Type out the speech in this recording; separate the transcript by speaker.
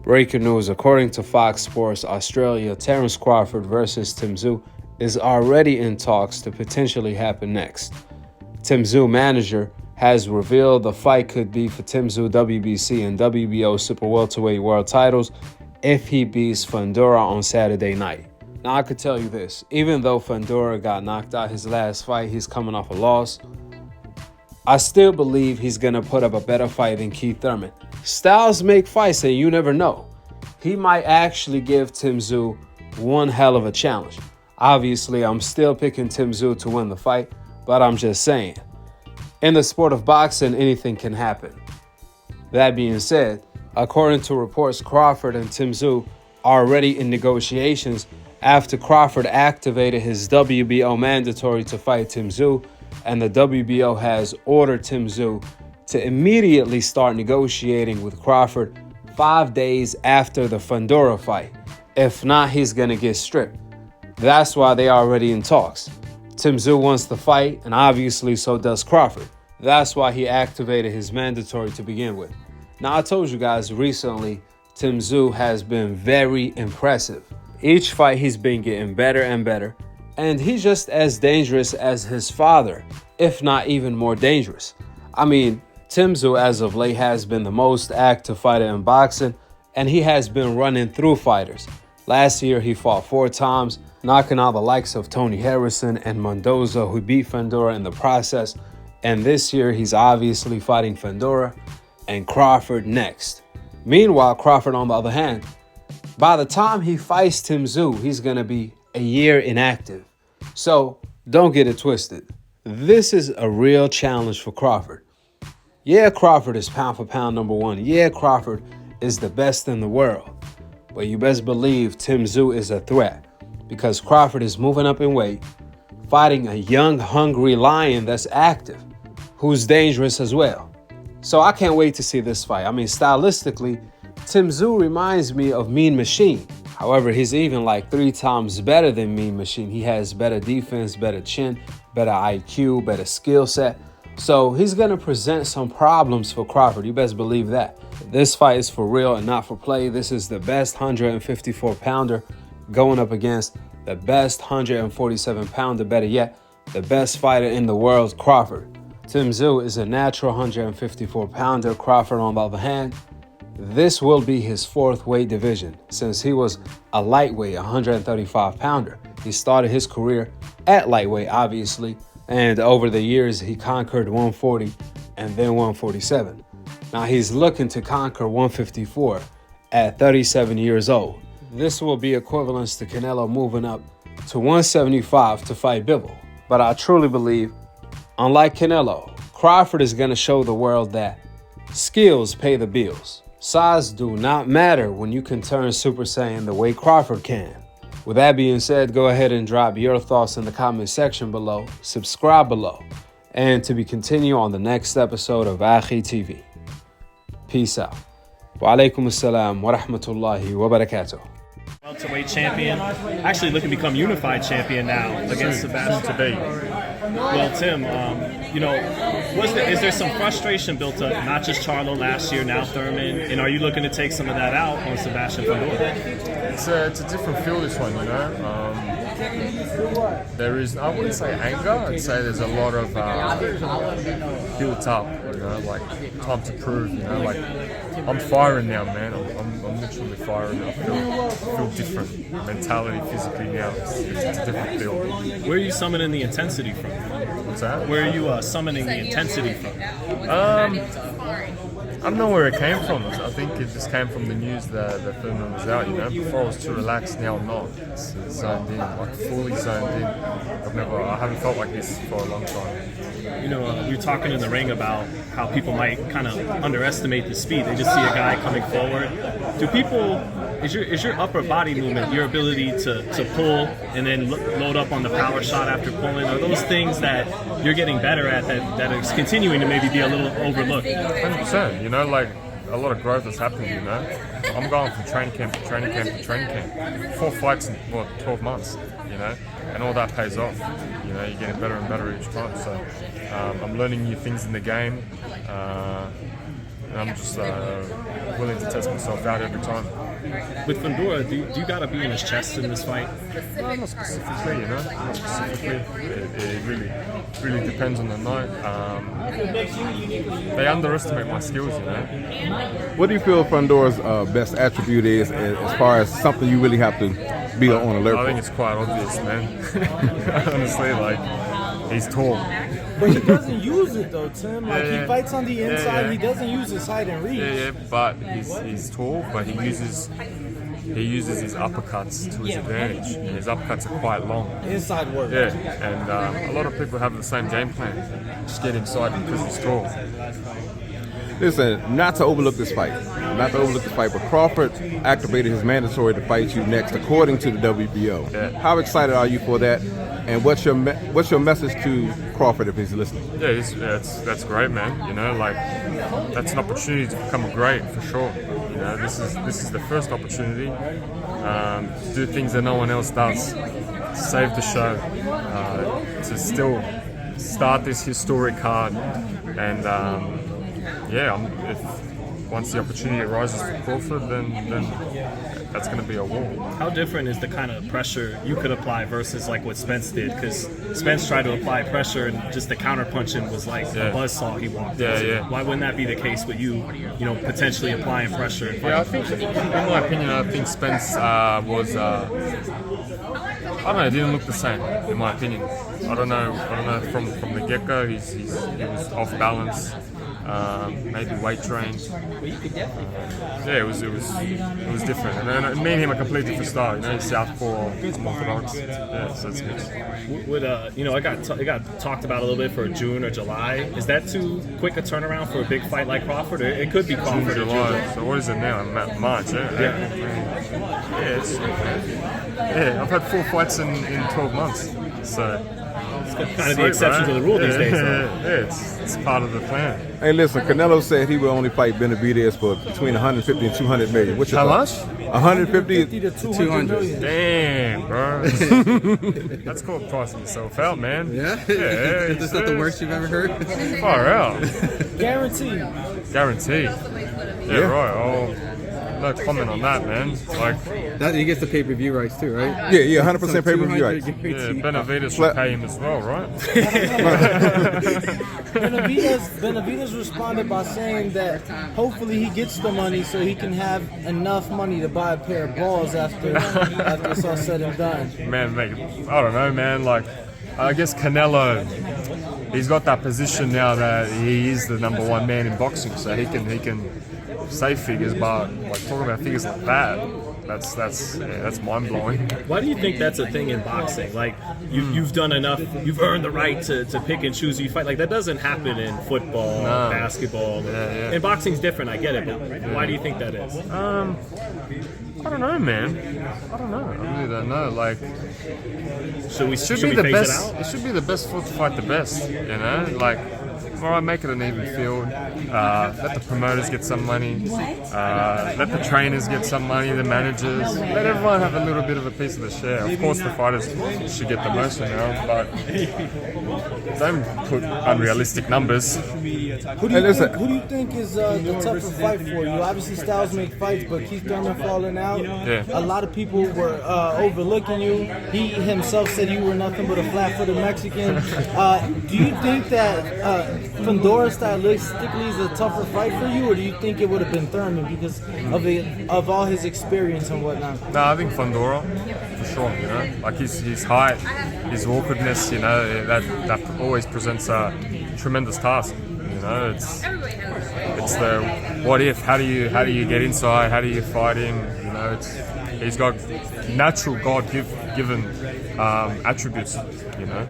Speaker 1: Breaking news, according to Fox Sports Australia, Terence Crawford versus Tszyu is already in talks to potentially happen next. Tszyu manager has revealed the fight could be for Tszyu WBC and WBO super welterweight world titles if he beats Fundora on Saturday night. Now I could tell you this, even though Fundora got knocked out his last fight, he's coming off a loss, I still believe he's going to put up a better fight than Keith Thurman. Styles make fights and you never know. He might actually give Tszyu one hell of a challenge. Obviously, I'm still picking Tszyu to win the fight, but I'm just saying. In the sport of boxing, anything can happen. That being said, according to reports, Crawford and Tszyu are already in negotiations after Crawford activated his WBO mandatory to fight Tszyu, and the WBO has ordered Tszyu to immediately start negotiating with Crawford 5 days after the Fundora fight. If not, he's going to get stripped. That's why they are already in talks. Tszyu wants the fight, and obviously so does Crawford. That's why he activated his mandatory to begin with. Now, I told you guys recently, Tszyu has been very impressive. Each fight, he's been getting better and better, and he's just as dangerous as his father, if not even more dangerous. I mean, Tszyu, as of late, has been the most active fighter in boxing, and he has been running through fighters. Last year, he fought 4 times, knocking out the likes of Tony Harrison and Mendoza, who beat Fundora in the process. And this year, he's obviously fighting Fundora and Crawford next. Meanwhile, Crawford, on the other hand, by the time he fights Tszyu, he's going to be a year inactive. So don't get it twisted. This is a real challenge for Crawford. Yeah, Crawford is pound for pound number 1. Yeah, Crawford is the best in the world. But you best believe Tszyu is a threat because Crawford is moving up in weight, fighting a young, hungry lion that's active, who's dangerous as well. So I can't wait to see this fight. I mean, stylistically, Tszyu reminds me of Mean Machine. However, he's even like 3 times better than Mean Machine. He has better defense, better chin, better IQ, better skill set. So he's going to present some problems for Crawford. You best believe that. This fight is for real and not for play. This is the best 154-pounder going up against the best 147-pounder, better yet, the best fighter in the world, Crawford. Tszyu is a natural 154-pounder. Crawford, on the other hand, this will be his 4th weight division since he was a lightweight 135-pounder. He started his career at lightweight, obviously, and over the years he conquered 140 and then 147. Now he's looking to conquer 154 at 37 years old. This will be equivalent to Canelo moving up to 175 to fight Bivol. But I truly believe, unlike Canelo, Crawford is going to show the world that skills pay the bills. Size do not matter when you can turn Super Saiyan the way Crawford can. With that being said, go ahead and drop your thoughts in the comment section below, subscribe below, and to be continued on the next episode of Akhi TV. Peace out. Wa alaikum assalam wa rahmatullahi wa barakatuh.
Speaker 2: Welterweight champion, actually looking to become unified champion now against Sebastian. Well, Tim, is there some frustration built up, not just Charlo last year, now Thurman, and are you looking to take some of that out on Sebastian Fundora?
Speaker 3: It's a different feel, this one, There is, I wouldn't say anger, I'd say there's a lot of built up, like time to prove, like I'm firing now, man. I'm literally firing. I feel different. Mentality, physically now, it's a different feel.
Speaker 2: Where are you summoning the intensity from?
Speaker 3: What's that?
Speaker 2: Where are you summoning the intensity from?
Speaker 3: I don't know where it came from. I think it just came from the news that Thurman was out, Before I was too relaxed, now I'm not. It's zoned in, like fully zoned in. I haven't felt like this for a long time.
Speaker 2: You're talking in the ring about how people might kind of underestimate the speed. They just see a guy coming forward. Is your upper body movement, your ability to pull and then load up on the power shot after pulling, are those things that you're getting better at that is continuing to maybe be a little overlooked?
Speaker 3: 100%, like a lot of growth has happened, I'm going from training camp to training camp to training camp. 4 fights in 12 months, and all that pays off. You're getting better and better each time. So I'm learning new things in the game. and I'm just willing to test myself out every time.
Speaker 2: With Fundora, do you gotta be in his chest in this fight?
Speaker 3: No, not specifically, you know. Not specifically. It really depends on the night. They underestimate my skills, you know.
Speaker 4: What do you feel Fundora's best attribute is as far as something you really have to be on alert for?
Speaker 3: I think it's quite obvious, man. Honestly, like, he's tall.
Speaker 5: But he doesn't use it though, Tim. Like
Speaker 3: Yeah.
Speaker 5: he fights on the inside, he doesn't use his height and reach.
Speaker 3: Yeah, but he's tall, but he uses his uppercuts to his advantage. And his uppercuts are quite long.
Speaker 5: Inside work.
Speaker 3: Yeah, and a lot of people have the same game plan. Just get inside because he's tall.
Speaker 4: Listen, not to overlook this fight. Not to overlook this fight, but Crawford activated his mandatory to fight you next, according to the WBO.
Speaker 3: Yeah.
Speaker 4: How excited are you for that? And what's your message to Crawford if he's listening?
Speaker 3: Yeah, that's great, man. You know, like, that's an opportunity to become great for sure. You know, this is the first opportunity to do things that no one else does. To save the show, to still start this historic card, and once the opportunity arises for Crawford, then that's going to be a war.
Speaker 2: How different is the kind of pressure you could apply versus like what Spence did? Because Spence tried to apply pressure and just the counter punching was like a buzzsaw he walked into.
Speaker 3: Yeah.
Speaker 2: Why wouldn't that be the case with you know, potentially applying pressure?
Speaker 3: Yeah, I think, in my opinion, I think Spence was. I don't know. It didn't look the same, in my opinion. I don't know. From the get-go, he was off balance. Maybe weight trained. Yeah, it was different. And then me and him are completely different style. You know, he's southpaw, it's more orthodox. Yeah, so it's good.
Speaker 2: Would you know, it got talked about a little bit for June or July. Is that too quick a turnaround for a big fight like Crawford? Or it could be Crawford or
Speaker 3: July.
Speaker 2: June.
Speaker 3: So what is it now? March. Yeah. I've had 4 fights in 12 months. So.
Speaker 2: Kind of the exception to the rule these days.
Speaker 3: Yeah, it's part of the plan.
Speaker 4: Hey, listen, Canelo said he will only fight Benavidez for between 150 and 200 million. What's your
Speaker 3: How
Speaker 4: thoughts?
Speaker 3: much?
Speaker 4: 150
Speaker 5: 50 to 200 million.
Speaker 3: Damn, bro. That's called pricing yourself out, man.
Speaker 6: Yeah?
Speaker 3: Yeah.
Speaker 6: Is that the worst you've ever heard?
Speaker 3: Far out.
Speaker 5: Guaranteed.
Speaker 3: Guaranteed. Yeah, right. Oh, no comment on that, man. Like,
Speaker 6: That, he gets the pay-per-view rights too, right?
Speaker 4: Yeah, 100% pay-per-view rights.
Speaker 3: yeah, Benavidez will pay him as well, right?
Speaker 5: Benavidez responded by saying that hopefully he gets the money so he can have enough money to buy a pair of balls after it's all said and done.
Speaker 3: Man, mate, I don't know, man. Like, I guess Canelo, he's got that position now that he is the #1 man in boxing, so he can say figures, but like talking about figures like that, that's mind blowing.
Speaker 2: Why do you think that's a thing in boxing? Like you've done enough, you've earned the right to pick and choose who you fight. Like that doesn't happen in football, basketball.
Speaker 3: Yeah.
Speaker 2: And boxing's different. I get it, but why do you think that is?
Speaker 3: I don't know, man. I don't know. I really don't know. Like,
Speaker 2: Should we
Speaker 3: should
Speaker 2: phase
Speaker 3: be the best.
Speaker 2: it out?
Speaker 3: It should be the best foot to fight the best. You know, like. All right, make it an even field. Let the promoters get some money. Let the trainers get some money. The managers. Let everyone have a little bit of a piece of the share. Of course, the fighters should get the most now, but don't put unrealistic numbers.
Speaker 5: Who do you think is the tougher fight for you? Obviously, styles make fights, but Keith Thurman falling out.
Speaker 3: Yeah.
Speaker 5: A lot of people were overlooking you. He himself said you were nothing but a flat-footed Mexican. Do you think that Fundora stylistically is a tougher fight for you, or do you think it would have been Thurman because of all his experience and whatnot?
Speaker 3: No, I think Fundora, for sure. You know, like his height, his awkwardness. You know, that always presents a tremendous task. You know, it's the what if? How do you get inside? How do you fight him? You know, he's got natural God given attributes. You know.